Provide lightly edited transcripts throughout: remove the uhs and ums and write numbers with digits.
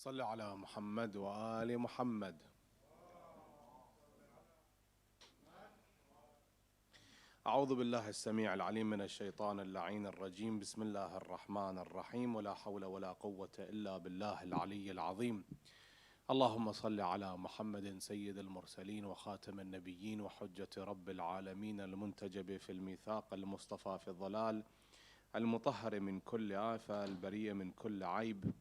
صلوا على محمد وآل محمد. أعوذ بالله السميع العليم من الشيطان اللعين الرجيم. بسم الله الرحمن الرحيم. ولا حول ولا قوة إلا بالله العلي العظيم. اللهم صل على محمد سيد المرسلين وخاتم النبيين وحجة رب العالمين المنتجب في الميثاق المصطفى في الضلال المطهر من كل آفة البرية من كل عيب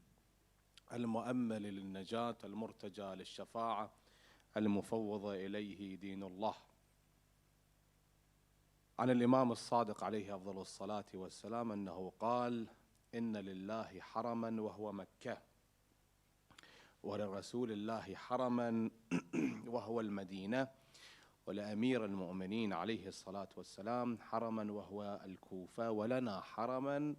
المؤمل للنجاة المرتجى للشفاعة المفوض إليه دين الله. عن الإمام الصادق عليه أفضل الصلاة والسلام أنه قال: إن لله حرما وهو مكة، ولرسول الله حرما وهو المدينة، ولأمير المؤمنين عليه الصلاة والسلام حرما وهو الكوفة، ولنا حرما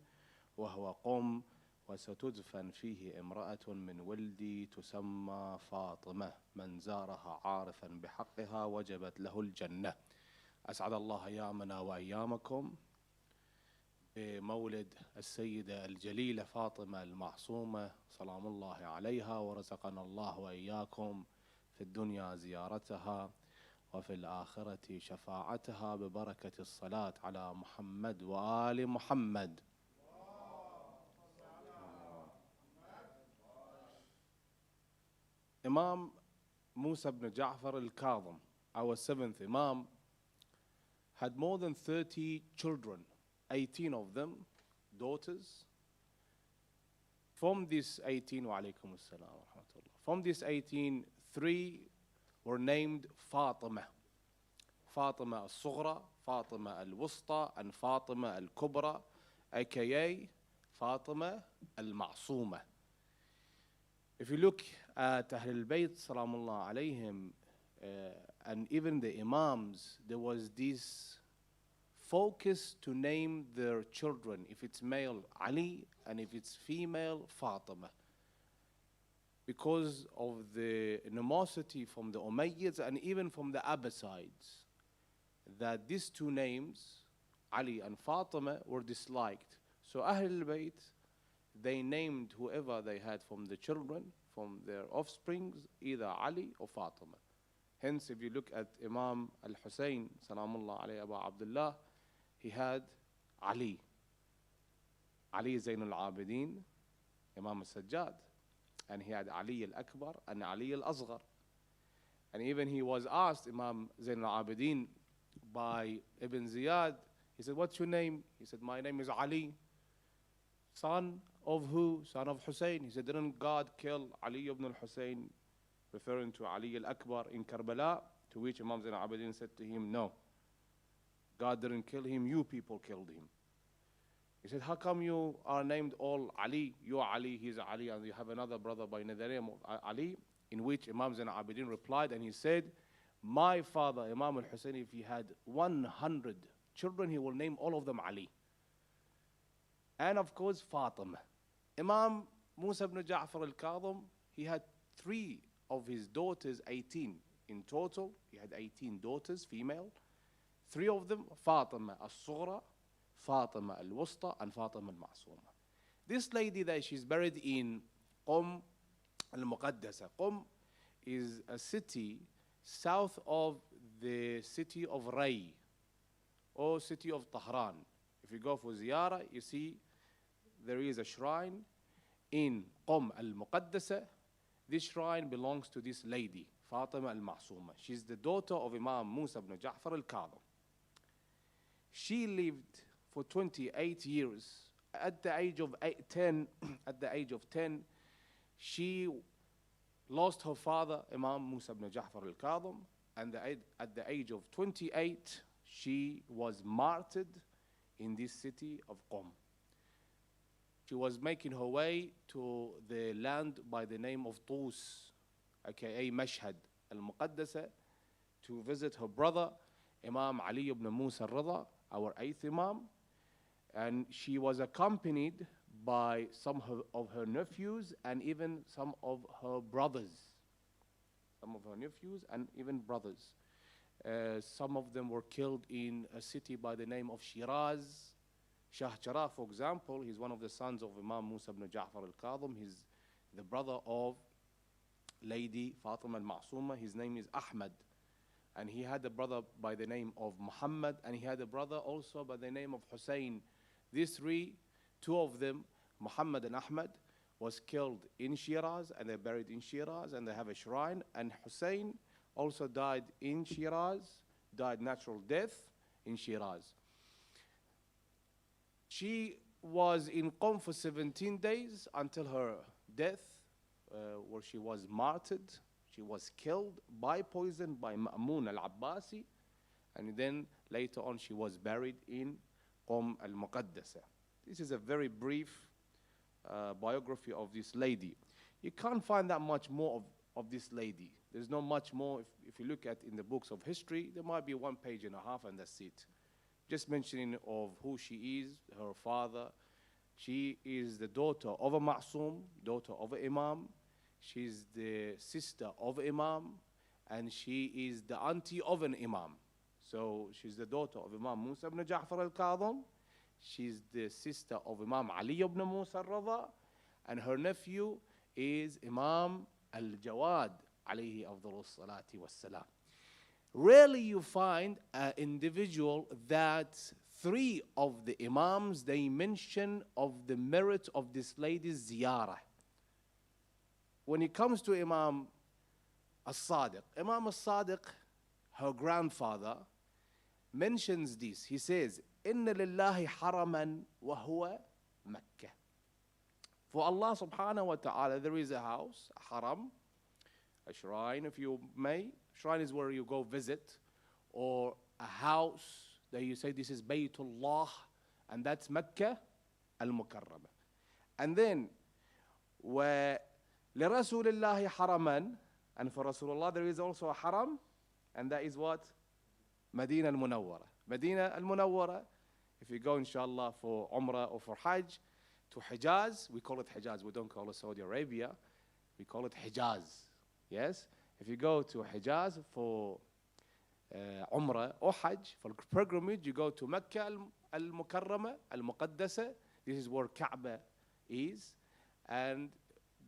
وهو قم، وستدفن فيه امرأة من ولدي تسمى فاطمة، من زارها عارفا بحقها وجبت له الجنة. أسعد الله أيامنا وأيامكم بمولد السيدة الجليلة فاطمة المعصومة سلام الله عليها، ورزقنا الله وإياكم في الدنيا زيارتها وفي الآخرة شفاعتها ببركة الصلاة على محمد وآل محمد. Imam Musa ibn Ja'far al-Kadhim, our seventh Imam, had more than 30 children, 18 of them daughters. From this 18, wa alaykum as-salam wa rahmatullah. From this 18, 3 were named Fatima. Fatima al-Sughra, Fatima al-Wusta, and Fatima al-Kubra, aka Fatima al-Ma'sooma. If you look at Ahlul Bayt salamullah alayhim, and even the Imams, there was this focus to name their children, if it's male Ali and if it's female Fatima, because of the animosity from the Umayyads and even from the Abbasides, that these two names, Ali and Fatima, were disliked. So Ahlul Bayt, they named whoever they had from the children, from their offsprings, either Ali or Fatima. Hence, if you look at Imam al-Hussein, salamullah alayhi Abu Abdullah, he had Ali. Ali Zain al-Abidin, Imam al-Sajjad. And he had Ali al-Akbar and Ali al-Asghar. And even he was asked, Imam Zain al-Abidin, by Ibn Ziyad, he said, what's your name? He said, my name is Ali. Son of who? Son of Hussein. He said, didn't God kill Ali ibn al-Hussein, referring to Ali al-Akbar in Karbala? To which Imam Zain al-Abidin said to him, no, God didn't kill him, you people killed him. He said, how come you are named all Ali? You are Ali, he's Ali, and you have another brother by the name of Ali? In which Imam Zain al-Abidin replied, and he said, my father, Imam al-Hussein, if he had 100 children, he will name all of them Ali. And of course, Fatima. Imam Musa ibn Ja'far al-Kadhim, he had 3 of his daughters, 18 in total. He had 18 daughters, female. 3 of them, Fatima al-Sughra, Fatima al-Wusta, and Fatima al-Ma'sooma. This lady that she's buried in Qum al-Muqaddasa. Qum is a city south of the city of Ray, or city of Tehran. If you go for ziyarah, you see there is a shrine in Qum al-Muqaddasa. This shrine belongs to this lady, Fatima al-Ma'sooma. She's the daughter of Imam Musa ibn Ja'far al-Kadhim. She lived for 28 years. At the age of 10, she lost her father, Imam Musa ibn Ja'far al-Kadhim, and at the age of 28, she was martyred in this city of Qum. She was making her way to the land by the name of Tus, aka Mashhad al-Muqaddasa, to visit her brother, Imam Ali ibn Musa al-Rida, our 8th Imam. And she was accompanied by some of her nephews and even some of her brothers. some of her nephews, and even brothers. Some of them were killed in a city by the name of Shiraz. Shah Jarrah, for example, he's one of the sons of Imam Musa ibn Ja'far al-Kadhim. He's the brother of Lady Fatima al-Masooma. His name is Ahmad. And he had a brother by the name of Muhammad, and he had a brother also by the name of Hussein. These three, two of them, Muhammad and Ahmad, was killed in Shiraz, and they're buried in Shiraz, and they have a shrine. And Hussein also died in Shiraz, died natural death in Shiraz. She was in Qom for 17 days until her death, where she was martyred. She was killed by poison by Ma'mun al-Abbasi, and then later on she was buried in Qom al-Muqaddasa. This is a very brief biography of this lady. You can't find that much more of this lady. There's not much more. If you look at in the books of history, there might be 1.5 pages and that's it. Just mentioning of who she is, her father. She is the daughter of a Ma'soom, daughter of an Imam. She's the sister of Imam, and she is the auntie of an Imam. So she's the daughter of Imam Musa ibn Ja'far al-Kadhim. She's the sister of Imam Ali ibn Musa al-Radha, and her nephew is Imam al-Jawad alayhi afdalus salati wassalam. Rarely you find an individual that three of the Imams, they mention of the merit of this lady's ziyarah. When it comes to Imam al-Sadiq, Imam al-Sadiq, her grandfather, mentions this. He says, "Inna lillahi haraman wa huwa Makkah." For Allah subhanahu wa ta'ala, there is a house, a haram, a shrine, if you may. Shrine is where you go visit, or a house that you say this is Baytullah, and that's Makkah al-Mukarramah. And then, where لرسول الله حرما, and for Rasulullah there is also a haram, and that is what? Medina al-Munawwara. Medina al-Munawwara, if you go inshallah for Umrah or for Hajj to Hijaz, we call it Hijaz, we don't call it Saudi Arabia, we call it Hijaz. Yes? If you go to Hijaz for Umrah or Hajj, for pilgrimage, you go to Mecca al-Mukarramah, al-Muqaddasa. This is where Kaaba is, and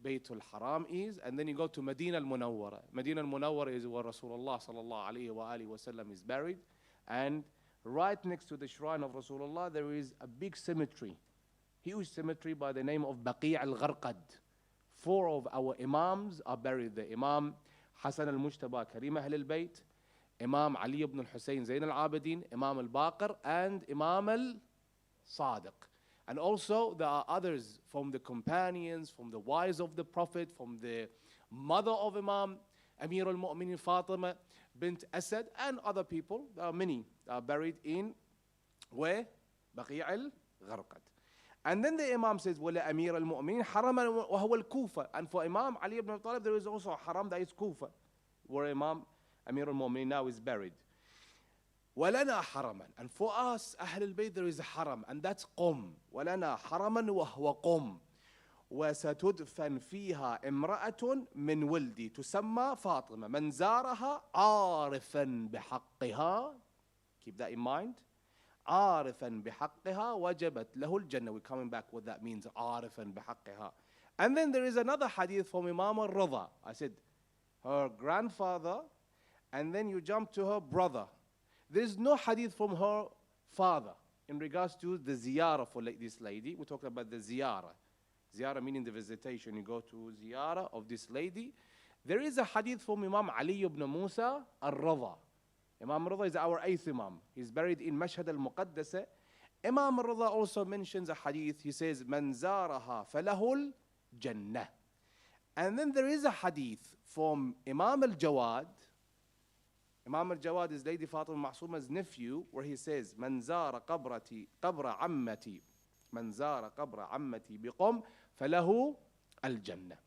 Baytul Haram is, and then you go to Medina al-Munawwara. Medina al-Munawwara is where Rasulullah sallallahu alayhi wa alihi wa sallam is buried, and right next to the shrine of Rasulullah there is a big cemetery, huge cemetery by the name of Baqi' al-Gharqad. Four of our Imams are buried there. Imam Hassan al-Mujtaba Karim Ahl al-Bayt, Imam Ali ibn al-Hussein Zain al-Abidin, Imam al-Baqir, and Imam al-Sadiq. And also there are others from the companions, from the wives of the Prophet, from the mother of Imam Amir al-Mu'minin Fatima bint Asad, and other people. There are many buried in where? Baqi' al-Gharqad. And then the Imam says, وَلَا أَمِيرَ الْمُؤْمِنِينَ حَرَمًا وَهُوَ الْكُوفَةِ. And for Imam Ali ibn Abi Talib, there is also a haram that is Kufa, where Imam Amir al-Mu'minin now is buried. وَلَنَا حَرَمًا. And for us, Ahl al-Bayt, there is a haram, and that's Qom. وَلَنَا حَرَمًا وَهُوَ قُم. وستدفن فيها امرأة من ولدي تسمى فاطمة من زارها عارفا بحقها. Keep that in mind. عارفا بحقها وجبت له الجنة. We're coming back what that means, عارفا بحقها. And then there is another hadith from Imam al-Radha. I said her grandfather, and then you jump to her brother. There's no hadith from her father in regards to the ziyarah for this lady. We're talking about the ziyarah. Ziyarah meaning the visitation. You go to ziyarah of this lady. There is a hadith from Imam Ali ibn Musa al-Radha. Imam al-Radha is our 8th Imam. He's buried in Mashhad al-Muqaddasa. Imam al-Radha also mentions a hadith. He says, "Man zaraha falahul jannah." And then there is a hadith from Imam al-Jawad. Imam al-Jawad is Lady Fatima Ma'sooma's nephew, where he says, "Man zara qabra ammati, man zara qabra ammati biqom falahu al-jannah."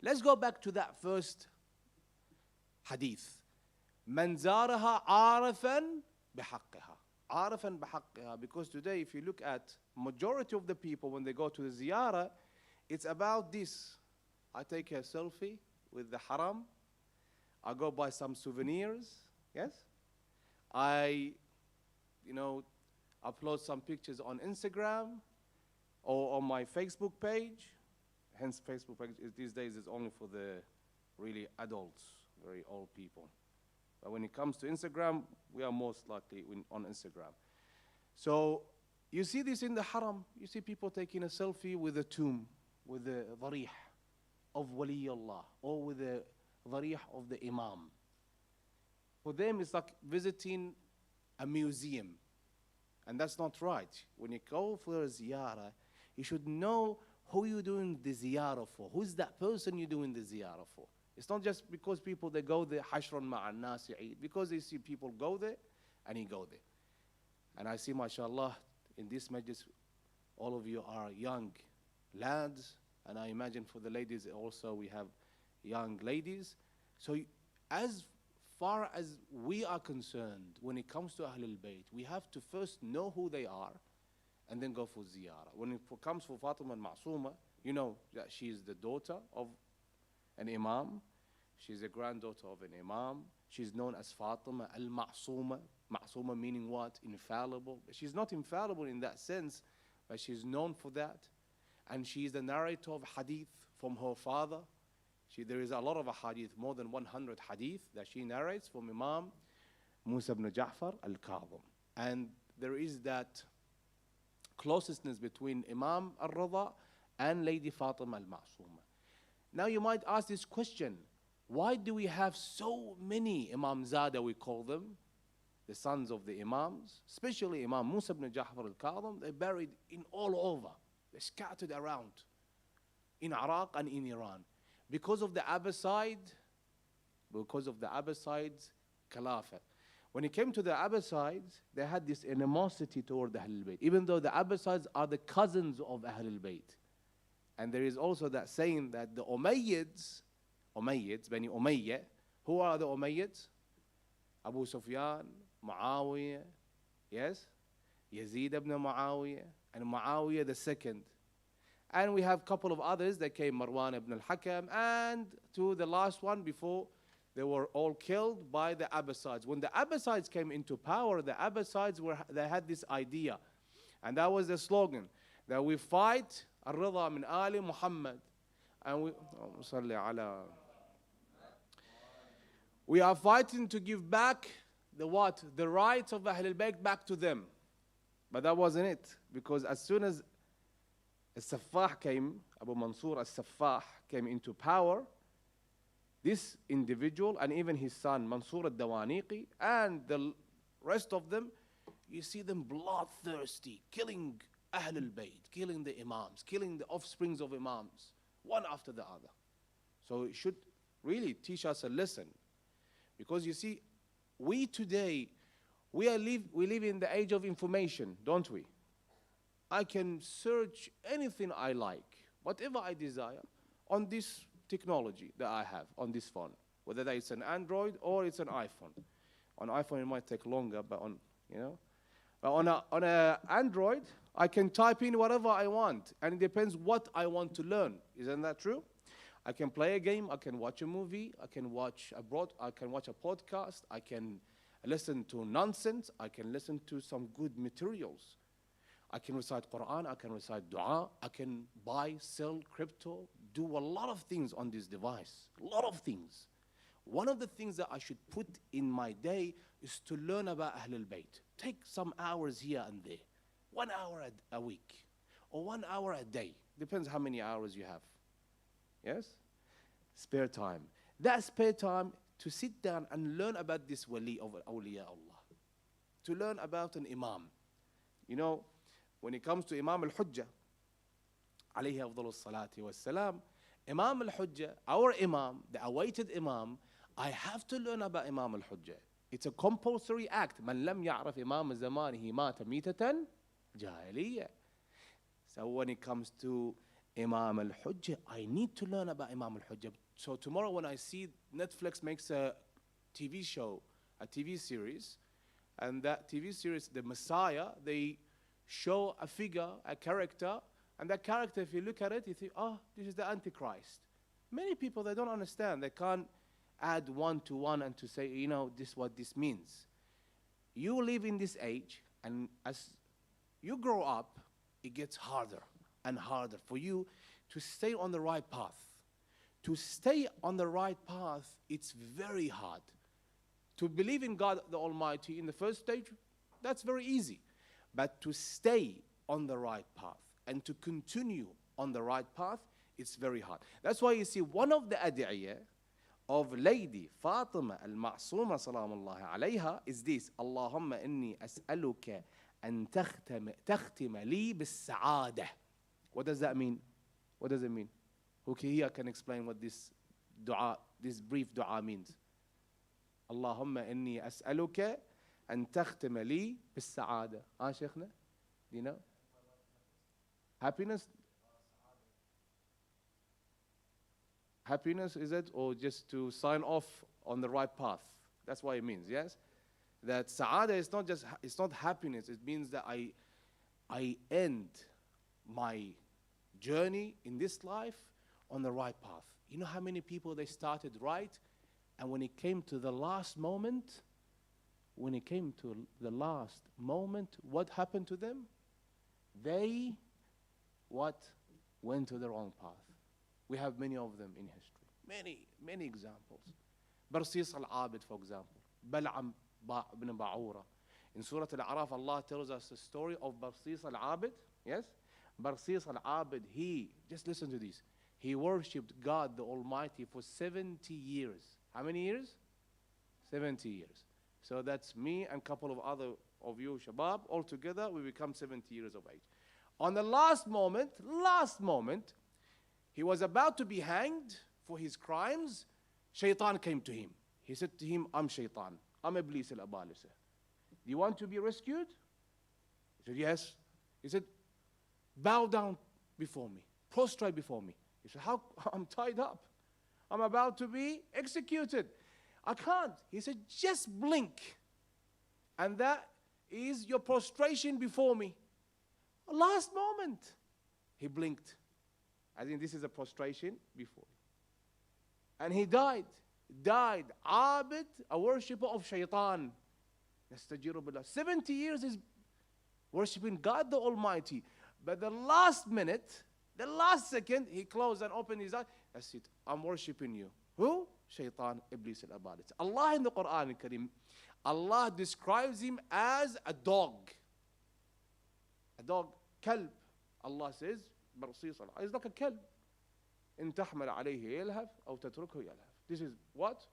Let's go back to that first hadith. من زارها عارفا بحقها. عارفا بحقها. Because today, if you look at majority of the people when they go to the ziyarah, it's about this. I take a selfie with the haram, I go buy some souvenirs, yes? I, you know, upload some pictures on Instagram or on my Facebook page. Hence, Facebook page these days is only for the really adults, very old people. But when it comes to Instagram, we are most likely on Instagram. So you see this in the haram. You see people taking a selfie with a tomb, with the dharih of Waliyullah, or with the dharih of the Imam. For them, it's like visiting a museum. And that's not right. When you go for a ziyarah, you should know who you're doing the ziyarah for. Who's that person you're doing the ziyarah for? It's not just because people, they go there, hashrun ma'an nas ya'id, because they see people go there, and you go there. And I see, mashallah, in this majlis, all of you are young lads, and I imagine for the ladies also, we have young ladies. So as far as we are concerned, when it comes to Ahlul Bayt, we have to first know who they are, and then go for ziyarah. When it comes for Fatima and Masooma, you know that she is the daughter of an imam. She's a granddaughter of an imam. She's known as Fatima al-Masooma. Masooma meaning what? Infallible. She's not infallible in that sense, but she's known for that. And she is the narrator of hadith from her father. There is a lot of hadith, more than 100 hadith that she narrates from Imam Musa ibn Ja'far al-Kadhim. And there is that closeness between Imam al-Rida and Lady Fatima al-Masooma. Now you might ask this question, why do we have so many Imam Zada, we call them, the sons of the Imams, especially Imam Musa ibn Ja'far al-Kadhim? They're buried in all over. They're scattered around in Iraq and in Iran. Because of the Abbasid Caliphate. When it came to the Abbasids, they had this animosity toward the Ahlul Bayt, even though the Abbasids are the cousins of Ahlul Bayt. And there is also that saying that the Umayyads, Bani Umayyah, who are the Umayyads? Abu Sufyan, Muawiyah, yes? Yazid ibn Muawiyah, and Muawiyah the second. And we have a couple of others that came, Marwan ibn al-Hakam, and to the last one before they were all killed by the Abbasids. When the Abbasids came into power, the Abbasids they had this idea, and that was the slogan, that we fight al-Rida min Ali Muhammad, and we are fighting to give back the what? The rights of Ahlul Bayt back to them. But that wasn't it, because as soon as Al-Saffah came, Abu Mansur Al-Saffah came into power, this individual and even his son Mansur al-Dawaniqi and the rest of them, you see them bloodthirsty, killing Ahlul Bayt, killing the Imams, killing the offsprings of Imams, one after the other. So it should really teach us a lesson. Because you see, we today, we live in the age of information, don't we? I can search anything I like, whatever I desire, on this technology that I have, on this phone, whether that it's an Android or it's an iPhone. On iPhone it might take longer, but on an Android, I can type in whatever I want, and it depends what I want to learn. Isn't that true? I can play a game, I can watch a movie, I can watch a podcast, I can listen to nonsense, I can listen to some good materials. I can recite Quran, I can recite dua, I can buy, sell crypto, do a lot of things on this device, a lot of things. One of the things that I should put in my day is to learn about Ahlul Bayt. Take some hours here and there, 1 hour a week, or 1 hour a day, depends how many hours you have. Yes? Spare time. That spare time to sit down and learn about this wali of awliya Allah, to learn about an imam. You know, when it comes to Imam al-Hujjah, alayhi afdalus salati was salam, Imam al-Hujjah, our imam, the awaited imam, I have to learn about Imam al-Hujjah. It's a compulsory act. Man lam ya'raf imam zamanihi mata mitatan jahiliyyah. So when it comes to Imam al-Hujjah, I need to learn about Imam al-Hujjah. So tomorrow when I see Netflix makes a TV show, a TV series, and that TV series, The Messiah, they show a figure, a character, and that character, if you look at it, you think, oh, this is the Antichrist. Many people, they don't understand. They can't add one to one and to say, this what this means. You live in this age, and as you grow up, it gets harder and harder for you to stay on the right path. To stay on the right path, it's very hard. To believe in God the Almighty in the first stage, that's very easy. But to stay on the right path and to continue on the right path, it's very hard. That's why you see one of the ad'iyah of Lady Fatima al-Masooma salamullahi alayha is this: Allahumma inni as'aluka an takhtima li bis-sa'adah. What does that mean? What does it mean? Who here can explain what this dua, this brief dua means? Allahumma inni as'aluka an takhtima li bis-sa'adah. Shaykhna? Do you know? Happiness? Happiness, is it? Or just to sign off on the right path? That's what it means, yes? That sa'adah is not just, it's not happiness. It means that I end my journey in this life on the right path. You know how many people they started right, and when it came to the last moment, what happened to them? They, went to the wrong path. We have many of them in history. Many examples. Barsis al-Abid, for example. Bal'am ibn Ba'ura. In Surah Al-A'raf, Allah tells us the story of Barsis al-Abid. Yes? Barsis al-Abid, just listen to this. He worshipped God the Almighty for 70 years. How many years? 70 years. So that's me and a couple of other of you, Shabab. All together, we become 70 years of age. On the last moment, he was about to be hanged for his crimes. Shaitan came to him. He said to him, I'm Shaitan. I'm Iblis al-Abalisa. Do you want to be rescued? He said, yes. He said, bow down before me. Prostrate before me. He said, how? I'm tied up. I'm about to be executed. I can't. He said, just blink. And that is your prostration before me. Last moment, he blinked. I think this is a prostration before. And he died. Abid, a worshipper of Shaitan. 70 years is worshipping God the Almighty. But the last minute, the last second, he closed and opened his eyes. That's it. I'm worshipping you. Who? Shaitan, Iblis al-Abalit. Allah in the Quran al-Karim, Allah describes him as a dog. A dog, kalb. Allah says, it's like a kalb. إن تحمل عليه يلهث أو تتركه يلهث. This is what?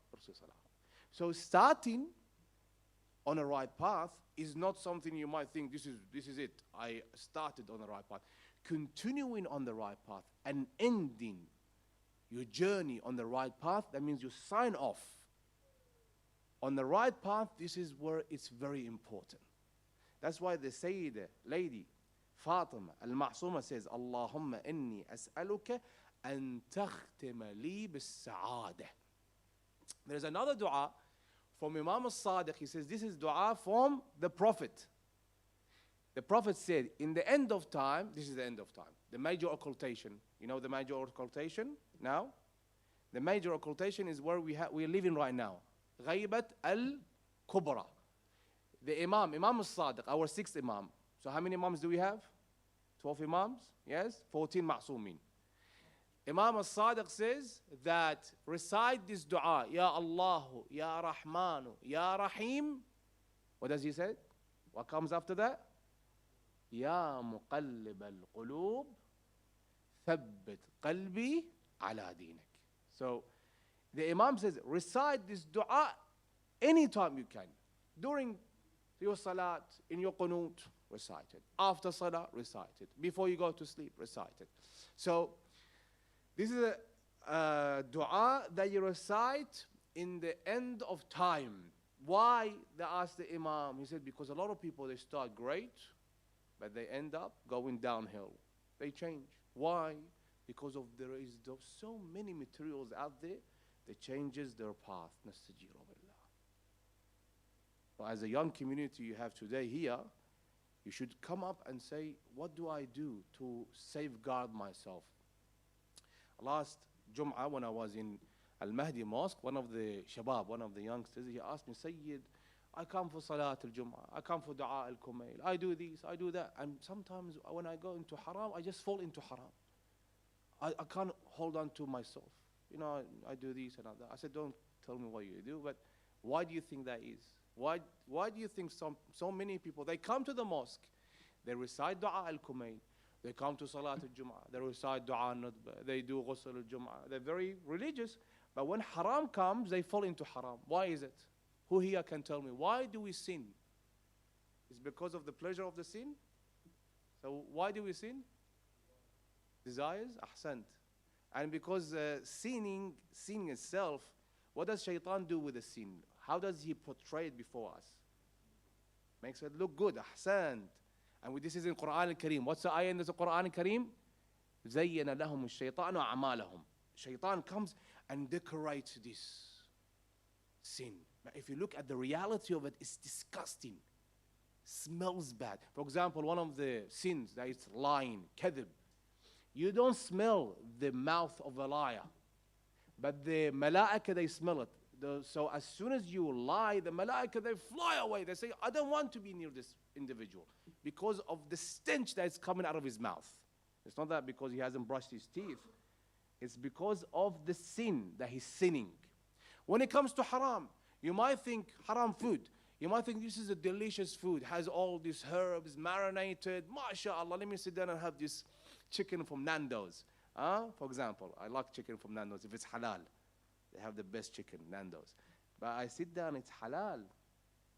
So starting on a right path is not something you might think, this is it. I started on the right path. Continuing on the right path and ending your journey on the right path, that means you sign off. On the right path, this is where it's very important. That's why the Sayyida, Lady Fatima al-Masooma says, Allahumma inni as'aluka an takhtima li bis-sa'adah. There's another dua from Imam al-Sadiq. He says, this is dua from the Prophet. The Prophet said, in the end of time, this is the end of time, the major occultation. You know the major occultation now? The major occultation is where we're living right now. Ghaybat al-Kubra. The Imam al-Sadiq, our sixth Imam. So how many Imams do we have? 12 Imams? Yes? 14 Ma'sumin. Imam al-Sadiq says that recite this dua, Ya Allahu, Ya Rahmanu, Ya Rahim. What does he say? What comes after that? Ya Muqallib al-Qulub, Thabbit Qalbi ala Dinak. So the Imam says, recite this dua anytime you can. During your salat, in your qunut, recite it. After salah, recite it. Before you go to sleep, recite it. So this is a dua that you recite in the end of time. Why? They asked the Imam. He said, because a lot of people, they start great, but they end up going downhill. They change. Why? Because of there is so many materials out there that changes their path. But as a young community you have today here, you should come up and say, what do I do to safeguard myself? Last Jum'ah, when I was in Al-Mahdi Mosque, one of the shabab, one of the youngsters, he asked me, Sayyid, I come for Salat al-Jum'ah, I come for Dua al-Kumail, I do this, I do that. And sometimes when I go into haram, I just fall into haram. I can't hold on to myself. You know, I do this and that. I said, don't tell me what you do, but why do you think that is? Why do you think so many people, they come to the mosque, they recite Dua al-Kumail, they come to Salat al-Jum'ah, they recite Dua al-Nudba, they do Ghusl al-Jum'ah, they're very religious, but when haram comes, they fall into haram. Why is it? Who here can tell me? Why do we sin? It's because of the pleasure of the sin? So why do we sin? Desires? Ahsant. And because sin itself, what does shaitan do with the sin? How does he portray it before us? Makes it look good. Ahsant. And this is in Quran al-Kareem. What's the ayah in the Quran al-Kareem? زَيَّنَ لَهُمُ الشَّيْطَانُ أَعْمَالَهُم. Shaitan comes and decorates this sin. But if you look at the reality of it, it's disgusting. Smells bad. For example, one of the sins that is lying, kadhib. You don't smell the mouth of a liar, but the malaika, they smell it. So as soon as you lie, the malaika, they fly away. They say, I don't want to be near this individual because of the stench that is coming out of his mouth. It's not that because he hasn't brushed his teeth. It's because of the sin that he's sinning. When it comes to haram, you might think haram food. You might think this is a delicious food, has all these herbs, marinated. MashaAllah, let me sit down and have this chicken from Nando's. For example, I like chicken from Nando's if it's halal. They have the best chicken, Nando's. But I sit down, it's halal.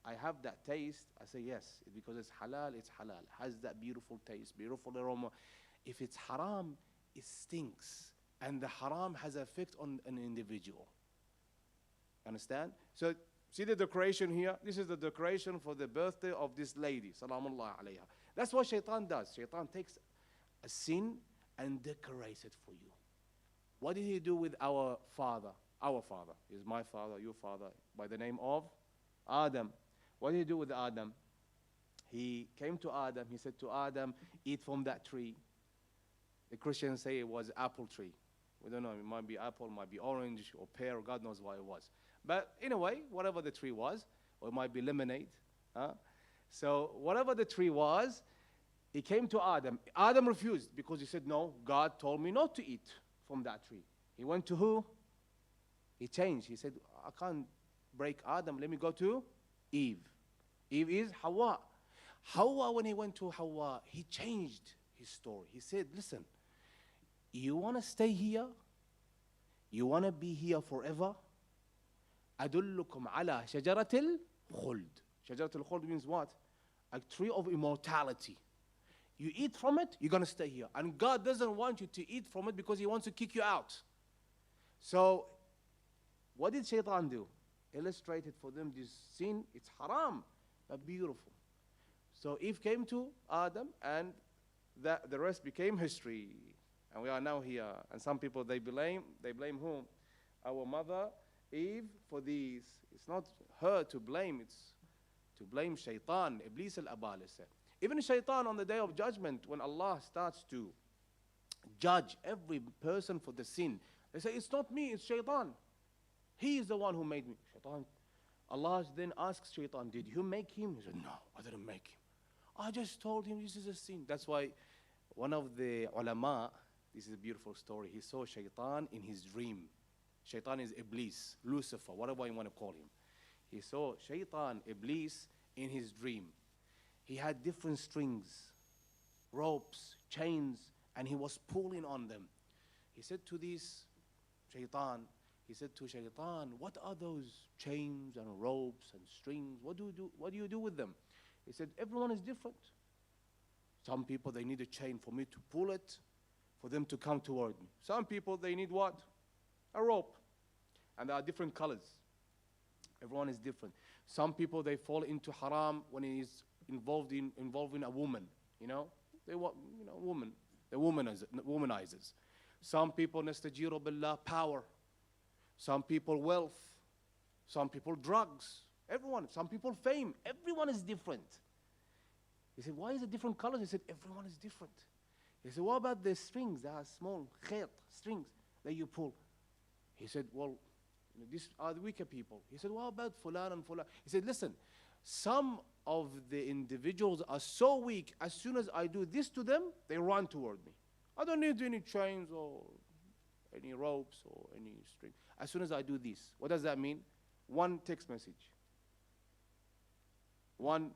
I have that taste. I say yes, because it's halal, it's halal. It has that beautiful taste, beautiful aroma. If it's haram, it stinks. And the haram has an effect on an individual. Understand? So, see the decoration here? This is the decoration for the birthday of this lady. Salamullah alayha. That's what shaitan does. Shaitan takes a sin and decorates it for you. What did he do with our father? Our father is my father, your father, by the name of Adam. What did he do with Adam? He came to Adam. He said to Adam, eat from that tree. The Christians say it was apple tree. We don't know. It might be apple, might be orange or pear. God knows what it was. But anyway, whatever the tree was, or it might be lemonade. So whatever the tree was, he came to Adam. Adam refused because he said, no, God told me not to eat from that tree. He went to who? He changed. He said, I can't break Adam. Let me go to Eve. Eve is Hawa. Hawa, when he went to Hawa, he changed his story. He said, listen, you want to stay here? You want to be here forever? أدلكم على شجرة الخلد. شجرة الخلد means what? A tree of immortality. You eat from it, you're going to stay here. And God doesn't want you to eat from it because he wants to kick you out. So, what did shaitan do? Illustrated for them this sin. It's haram, but beautiful. So Eve came to Adam, and the rest became history. And we are now here. And some people, they blame whom? Our mother, Eve, for these. It's not her to blame, it's to blame shaitan, Iblis al-Abalisa. Even shaitan on the day of judgment, when Allah starts to judge every person for the sin, they say, it's not me, it's shaitan. He is the one who made me. Shaitan. Allah then asks shaitan, did you make him? He said, no, I didn't make him. I just told him this is a sin. That's why one of the ulama, this is a beautiful story, he saw shaitan in his dream. Shaitan is Iblis, Lucifer, whatever you want to call him. He saw shaitan, Iblis, in his dream. He had different strings, ropes, chains, and he was pulling on them. He said to this shaitan, what are those chains and ropes and strings? What do you do with them? He said, everyone is different. Some people, they need a chain for me to pull it, for them to come toward me. Some people, they need what? A rope. And there are different colors. Everyone is different. Some people, they fall into haram when it is involving a woman. They want, woman. They're womanizers. Some people, nastajiru billah, power. Some people, wealth. Some people, drugs. Everyone. Some people, fame. Everyone is different. He said, why is it different colors? He said, everyone is different. He said, what about the strings? There are small khayt, strings that you pull. He said, well, These are the weaker people. He said, what about fulan and fulan? He said, listen, some of the individuals are so weak, as soon as I do this to them, they run toward me. I don't need any chains or any ropes or any string. As soon as I do this, what does that mean? One text message, one,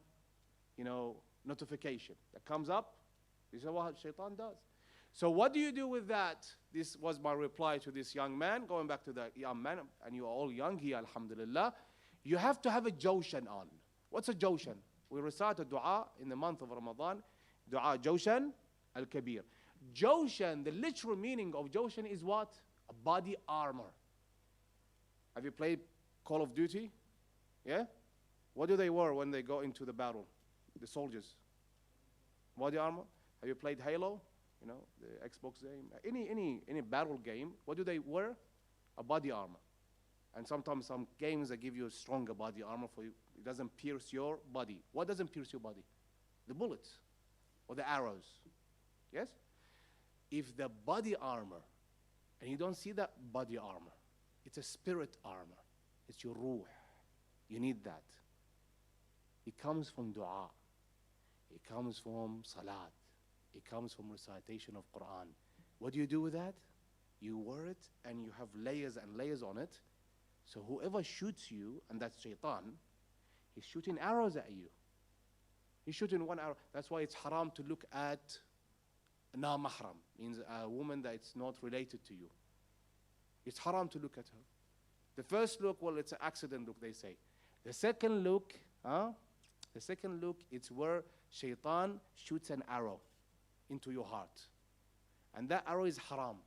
notification that comes up. This is what shaitan does. So what do you do with that? This was my reply to this young man, going back to the young man, and you are all young here, alhamdulillah. You have to have a jawshan on. What's a jawshan? We recite a dua in the month of Ramadan, dua jawshan al-kabir. Jawshan, the literal meaning of jawshan is what? A body armor. Have you played Call of Duty? Yeah? What do they wear when they go into the battle? The soldiers. Body armor. Have you played Halo? The Xbox game. Any battle game, what do they wear? A body armor. And sometimes some games that give you a stronger body armor for you. It doesn't pierce your body. What doesn't pierce your body? The bullets or the arrows. Yes? If the body armor, and you don't see that body armor, it's a spirit armor. It's your ruh. You need that. It comes from dua. It comes from salat. It comes from recitation of Quran. What do you do with that? You wear it and you have layers and layers on it. So whoever shoots you, and that's shaitan, he's shooting arrows at you. He's shooting one arrow. That's why it's haram to look at na mahram, means a woman that it's not related to you. It's haram to look at her. The first look, well, it's an accident look, they say. The second look, it's where shaitan shoots an arrow into your heart. And that arrow is haram.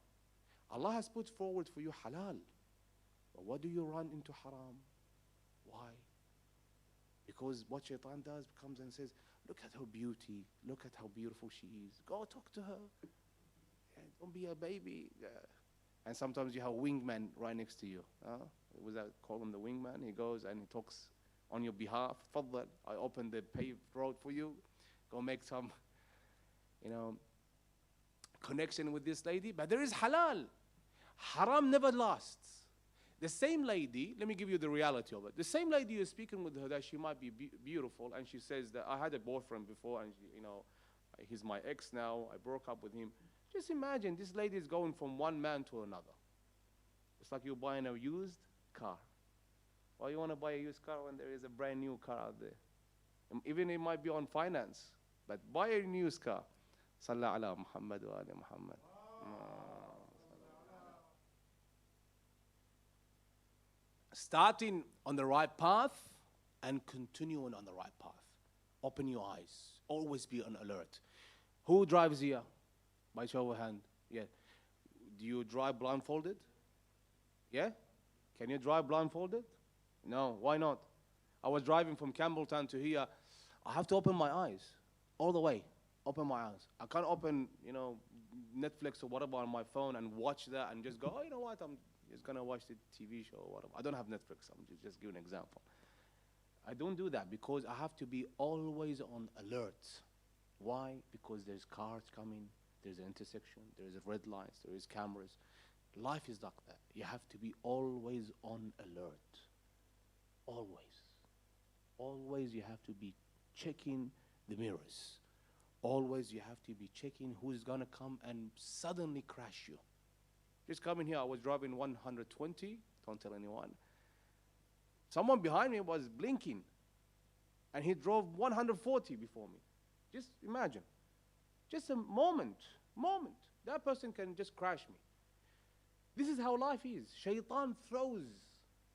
Allah has put forward for you halal. But what do you run into haram? Why? Because what shaitan does comes and says, look at her beauty, look at how beautiful she is. Go talk to her. Yeah, don't be a baby. Yeah. And sometimes you have a wingman right next to you. Was that call him the wingman? He goes and he talks on your behalf. Faddal, I open the paved road for you. Go make some, connection with this lady. But there is halal. Haram never lasts. The same lady, let me give you the reality of it. The same lady you're speaking with her that she might be beautiful, and she says that I had a boyfriend before, and he's my ex now. I broke up with him. Just imagine this lady is going from one man to another. It's like you're buying a used car. Why you want to buy a used car when there is a brand new car out there? Even it might be on finance, but buy a used car. Sallallahu ala Muhammad wa ala Muhammad. Starting on the right path and continuing on the right path. Open your eyes. Always be on alert. Who drives here? By show of hand. Yeah. Do you drive blindfolded? Yeah? Can you drive blindfolded? No. Why not? I was driving from Campbelltown to here. I have to open my eyes all the way. Open my eyes. I can't open, Netflix or whatever on my phone and watch that and just go, oh, you know what? I'm just going to watch the TV show or whatever. I don't have Netflix. I'm just giving an example. I don't do that because I have to be always on alert. Why? Because there's cars coming. There's an intersection. There's red lights. There is cameras. Life is like that. You have to be always on alert. Always. Always you have to be checking the mirrors. Always you have to be checking who's going to come and suddenly crash you. Just coming here, I was driving 120. Don't tell anyone. Someone behind me was blinking. And he drove 140 before me. Just imagine. Just a moment. That person can just crash me. This is how life is. Shaitan throws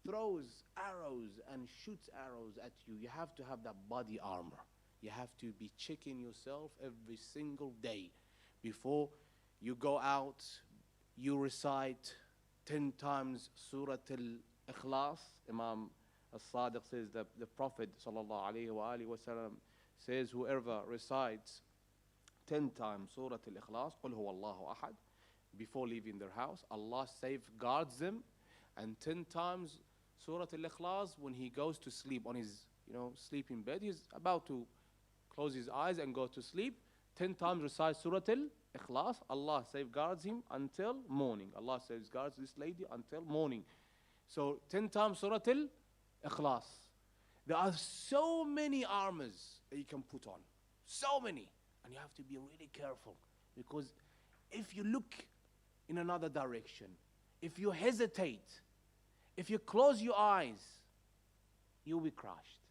arrows and shoots arrows at you. You have to have that body armor. You have to be checking yourself every single day. Before you go out, you recite 10 times Surah Al-Ikhlas. Imam Al-Sadiq says that the Prophet ﷺ says whoever recites 10 times Surah Al-Ikhlas, قُلْ هُوَ اللَّهُ أَحَدٌ, before leaving their house, Allah safeguards them. And 10 times Surah Al-Ikhlas when he goes to sleep on his sleeping bed. He's about to close his eyes and go to sleep. 10 times recite Surah Al-Ikhlas. Allah safeguards him until morning. Allah safeguards this lady until morning. So 10 times Surah Al-Ikhlas. There are so many armors that you can put on. So many. And you have to be really careful. Because if you look in another direction, if you hesitate, if you close your eyes, you'll be crushed.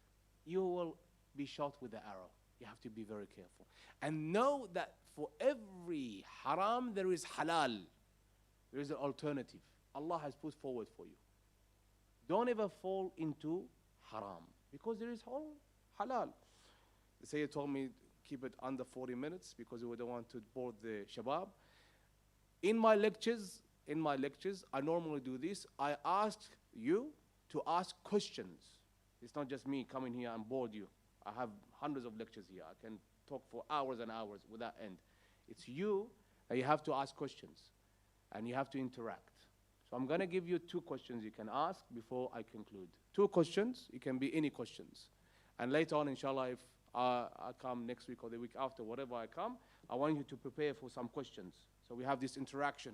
You will be shot with the arrow. You have to be very careful. And know that for every haram, there is halal. There is an alternative. Allah has put forward for you. Don't ever fall into haram. Because there is whole halal. The Sayyid told me, keep it under 40 minutes because we don't want to bore the shabab. In my lectures, I normally do this. I ask you to ask questions. It's not just me coming here and bored you. I have hundreds of lectures here. I can talk for hours and hours without end. It's you that you have to ask questions and you have to interact. So I'm going to give you 2 questions you can ask before I conclude. 2 questions. It can be any questions. And later on, inshallah, if I come next week or the week after, whatever I come, I want you to prepare for some questions. So we have this interaction.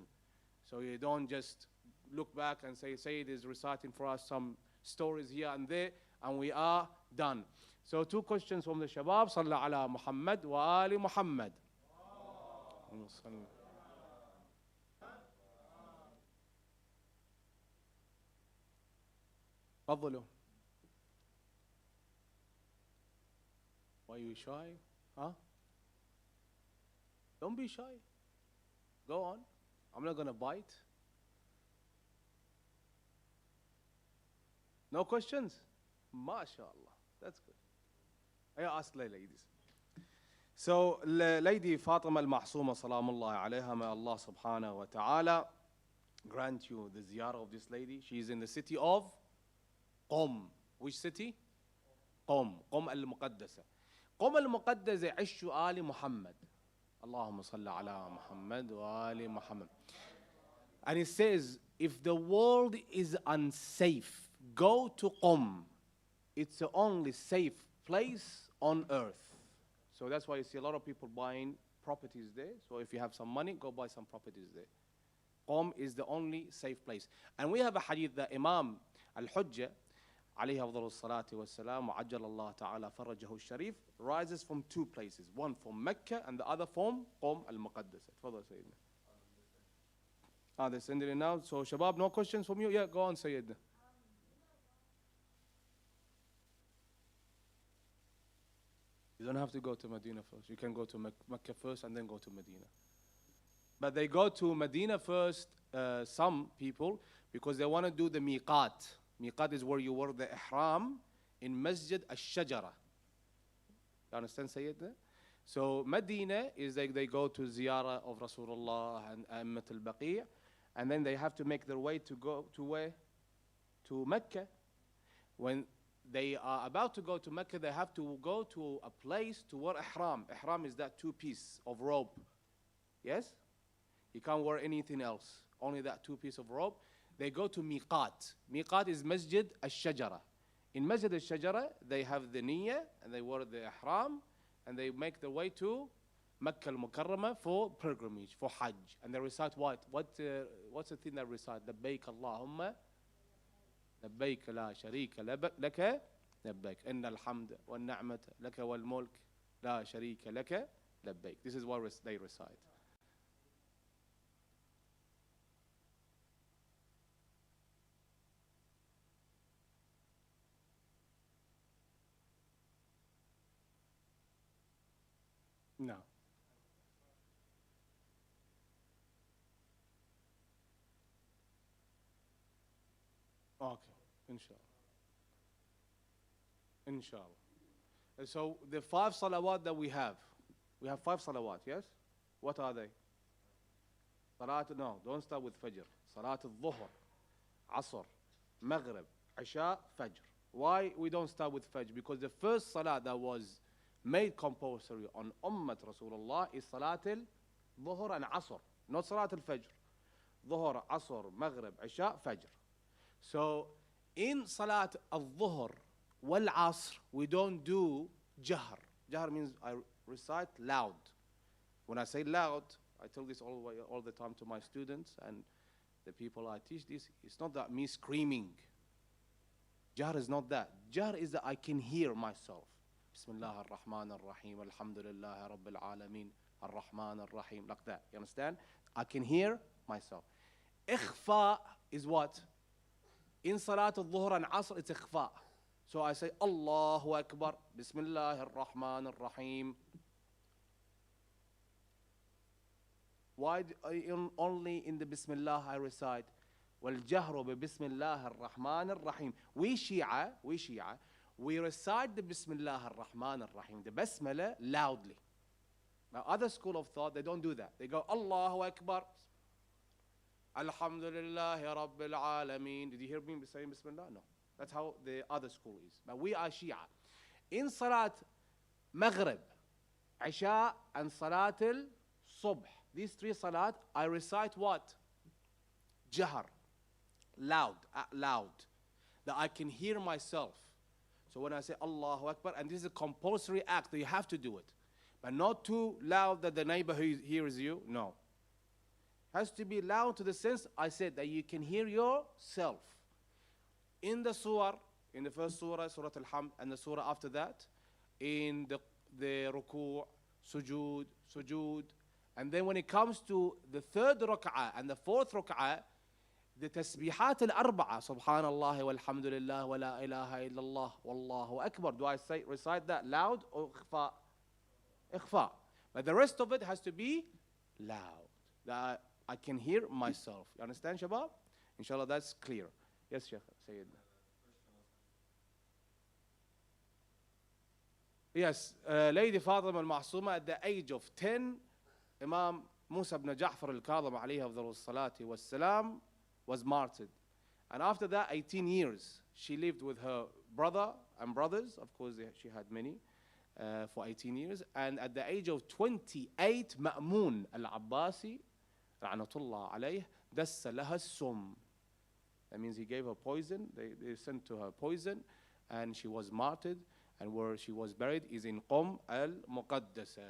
So you don't just look back and say Sayyid is reciting for us some stories here and there, and we are done. So 2 questions from the Shabab. Sallallahu ala Muhammad wa ali Muhammad. تفضلوا. Why are you shy? Huh? Don't be shy. Go on. I'm not going to bite. No questions? MashaAllah. That's good. I ask ladies. So, Lady Fatima al-Masooma, salamullah alayha, may Allah subhanahu wa ta'ala grant you the ziyarah of this lady. She is in the city of Qom. Which city? Qom. Qom al-Muqaddasa. Qom al-Muqaddasa عش آل محمد. اللهم صل على محمد وآل محمد. And it says, if the world is unsafe, go to Qom. It's the only safe place on earth. So that's why you see a lot of people buying properties there. So if you have some money, go buy some properties there. Qom is the only safe place. And we have a hadith that Imam al-Hujjah, alayhi afdal salatu wassalam, wa ajjal Allah ta'ala farajahu sharif, rises from 2 places. One from Mecca and the other from Qom al-Muqaddasa. Tafadhal, Sayyidina. They're sending it now. So, Shabab, no questions from you? Yeah, go on, Sayyidina. You don't have to go to Medina first. You can go to Mecca first and then go to Medina. But they go to Medina first, some people, because they want to do the miqat. Miqat is where you wear the ihram in Masjid al-Shajara. You understand, Sayyidina? So Medina is they go to ziyarah of Rasulullah and A'immat al-Baqi', and then they have to make their way to go to where? To Mecca. When they are about to go to Mecca, they have to go to a place to wear ihram. Ihram is that 2-piece of rope. Yes? You can't wear anything else. Only that 2-piece of rope. They go to miqat. Miqat is Masjid al-Shajara. In Masjid al-Shajara, they have the niyyah, and they wear the ihram, and they make their way to Makkah al-Mukarramah for pilgrimage, for Hajj. And they recite what? What's the thing they recite? Labbaik Allahumma. لبيك لا شريك لك لبيك إن الحمد والنعمة لك والملك لا شريك لك لبيك. This is what they recite. No. Okay, inshallah. Inshallah. So the 5 salawat that we have 5 salawat, yes? What are they? No, don't start with Fajr. Salat al-Dhuhr, Asr, Maghrib, Isha, Fajr. Why we don't start with Fajr? Because the first salat that was made compulsory on Ummat Rasulullah is Salat al-Dhuhr and Asr, not Salat al-Fajr. Dhuhr, Asr, Maghrib, Isha, Fajr. So in Salat al-Dhuhr wal-Asr, we don't do Jahr. Jahr means I recite loud. When I say loud, I tell this all the time to my students, and the people I teach this, it's not that me screaming. Jahr is not that. Jahr is that I can hear myself. Bismillah ar-Rahman ar-Rahim, alhamdulillah rabbil alameen, ar-Rahman ar-Rahim, like that. You understand? I can hear myself. Ikhfa is what? In Salat al-Dhuhr and Asr, it's ikhfa. So I say, Allahu Akbar, Bismillah ar-Rahman ar-Rahim. Why only in the Bismillah I recite? وَالْجَهْرُ بِبِسْمِ اللَّهِ الرَّحْمَنِ الرَّحِيمِ. We Shia, we recite the Bismillah ar-Rahman ar-Rahim, the Basmala, loudly. Now, other school of thought, they don't do that. They go, Allahu Akbar, Alhamdulillahi Rabbil Alameen. Did you hear me saying Bismillah? No. That's how the other school is. But we are Shia. In Salat Maghrib, Isha, and Salat al-Subh, these three Salat, I recite what? Jahr. Loud, that I can hear myself. So when I say Allahu Akbar, and this is a compulsory act, that you have to do it, but not too loud that the neighbor hears you. No, has to be loud to the sense I said that you can hear yourself. In the surah, in the first surah, Surah Al-Hamd, and the surah after that, in the ruku', sujood, and then when it comes to the third rak'ah and the fourth rak'ah, the tasbihat al-arba'a, subhanallah walhamdulillah wa la ilaha illallah wallahu akbar. Do I recite that loud or ikhfa? Ikhfa. But the rest of it has to be loud, that I can hear myself. You understand, Shabab? Inshallah, that's clear. Yes, Shaykh Sayyidina. Yes, Lady Fatima al-Masooma, at the age of 10, Imam Musa ibn Ja'far al-Kadhim alayhi afdhalu salati was salam, was martyred. And after that, 18 years, she lived with her brother and brothers. Of course, she had many for 18 years. And at the age of 28, Ma'mun al-Abbasi, ra'natullah alayh, dassa laha sum. That means he gave her poison. They sent to her poison, and she was martyred. And where she was buried is in Qom al-Muqaddasa.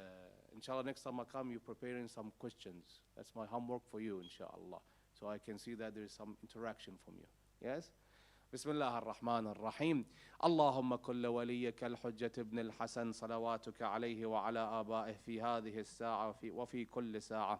Inshallah, next time I come, you're preparing some questions. That's my homework for you, inshallah. So I can see that there is some interaction from you. Yes? Bismillah ar-Rahman ar-Rahim. Allahumma kulla waliyaka al-Hujjat ibn al-Hasan salawatuka alayhi wa ala aba'ih fi hadhihi as-sa'a wa fi kulli sa'a.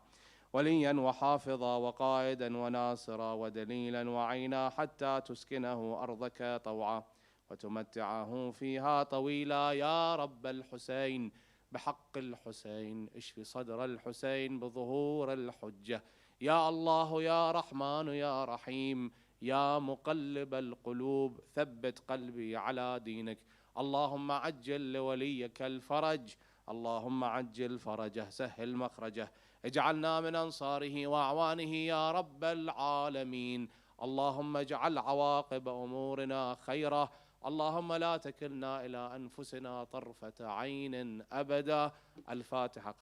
وليا وحافظا وقائدا وناصرا ودليلا وعينا حتى تسكنه أرضك طوعا وتمتعه فيها طويلا يا رب الحسين بحق الحسين اشف صدر الحسين بظهور الحجة يا الله يا رحمن يا رحيم يا مقلب القلوب ثبت قلبي على دينك اللهم عجل لوليك الفرج اللهم عجل فرجه سهل مخرجه اجعلنا من أنصاره وأعوانه يا رب العالمين اللهم اجعل عواقب أمورنا خيرا اللهم لا تكلنا إلى أنفسنا طرفة عين أبدا. الفاتحة.